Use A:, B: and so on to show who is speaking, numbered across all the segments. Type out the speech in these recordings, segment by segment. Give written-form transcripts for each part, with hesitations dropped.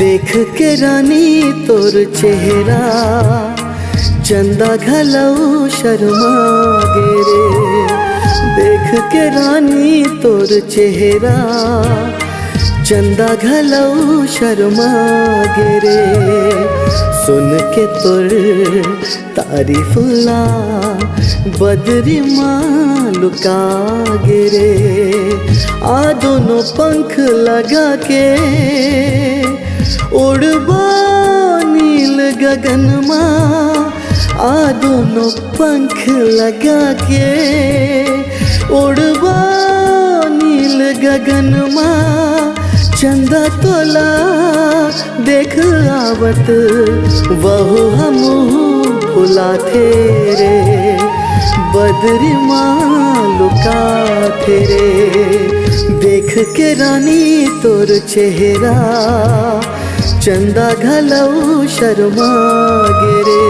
A: देख के रानी तोर चेहरा चंदा घलऊ शर्मा गे रे। देख के रानी तोर चेहरा चंदा घलऊ शर्मा गे रे। सुन के तोर तारीफ ला बदरी माँ लुका गे रे। आ दोनों पंख लगा के उड़बा नील गगन माँ। आ दोनों पंख लगा के उड़बा नील गगन माँ। चंदा तोला देख आवत वहु हम भुला थे रे। बदरी माँ लुका थे रे। देख के रानी तोर चेहरा चंदा घलऊ शर्मा गे रे।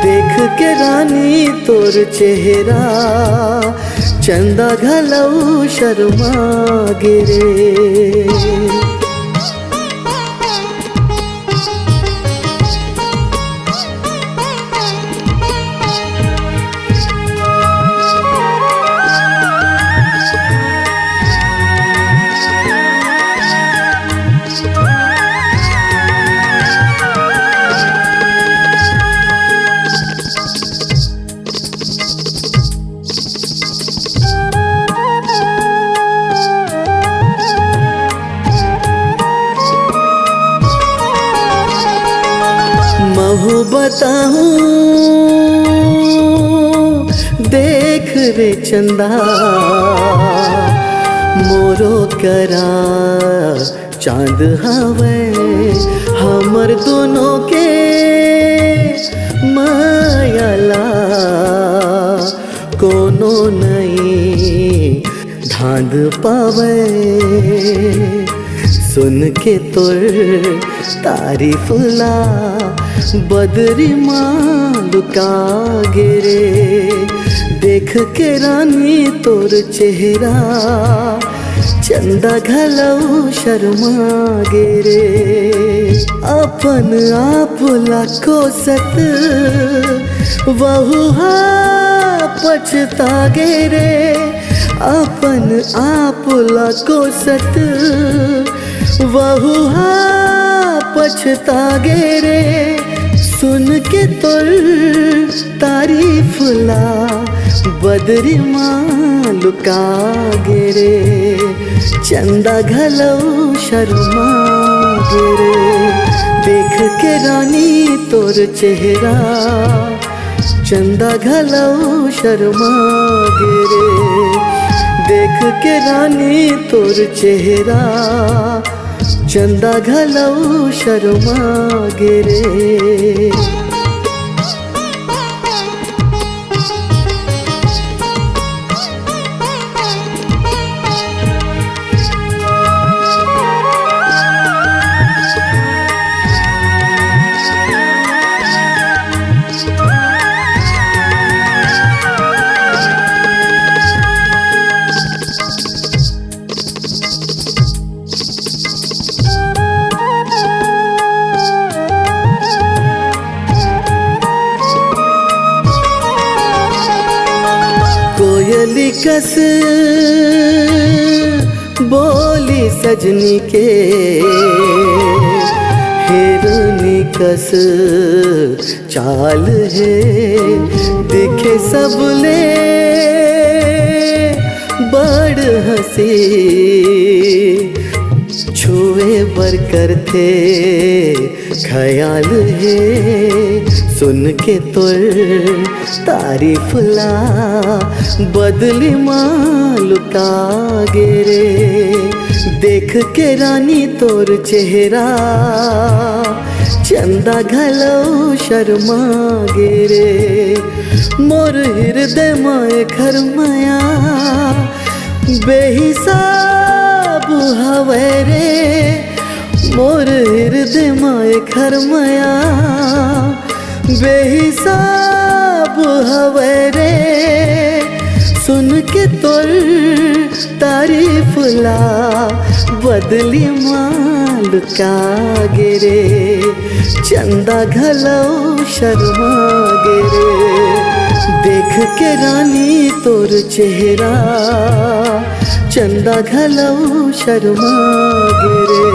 A: देख के रानी तोर चेहरा चंदा घलऊ शर्मा गे रे। महू बताऊं देख रे चंदा मोरो करा चांद हवे। हमर दोनों के मायाला कोनो नहीं ढांढ पावे। सुन के तोर तारीफ ला बदरी माँ लुका गे रे। देख के रानी तोर चेहरा चंदा घलऊ शर्मा गे रे। अपन आप लाखो सत वहु हा पछता गे रे। अपन आप लाखो सत वहु हा पछता गे रे। सुन के तोर तारीफ ला बदरी माँ लुका गे रे। चंदा घलऊ शर्मा गे रे। देख के रानी तोर चेहरा चंदा घलऊ शर्मा गे रे। देख के रानी तोर चेहरा चंदा घलऊ शर्मा गे रे। कोयली कस बोली सजनी के हिरनी कस चाल है। दिखे सबले बड़ हंसी छुए बर करते ख्याल है। सुन के तोर तारीफ ला बदली माँ लुका गे रे। देख के रानी तोर चेहरा चंदा घलऊ शर्मा गे रे। मोर हृदय माए घर माया बेहिसाब माए घर मया बेहिसाब हवे रे सुन के तोर तारीफ ला बदली माल का गिरे चंदा घलो शर्मा गिरे देख के रानी तोर चेहरा चंदा घलो शर्मा गिरे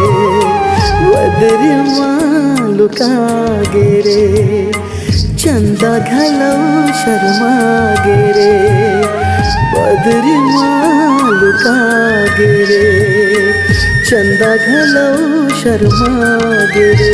A: बदली माल का गिरे चंदा घलो शर्मा गिरे बदरी माल का गिरे चंदा घलो शर्मा गिरे।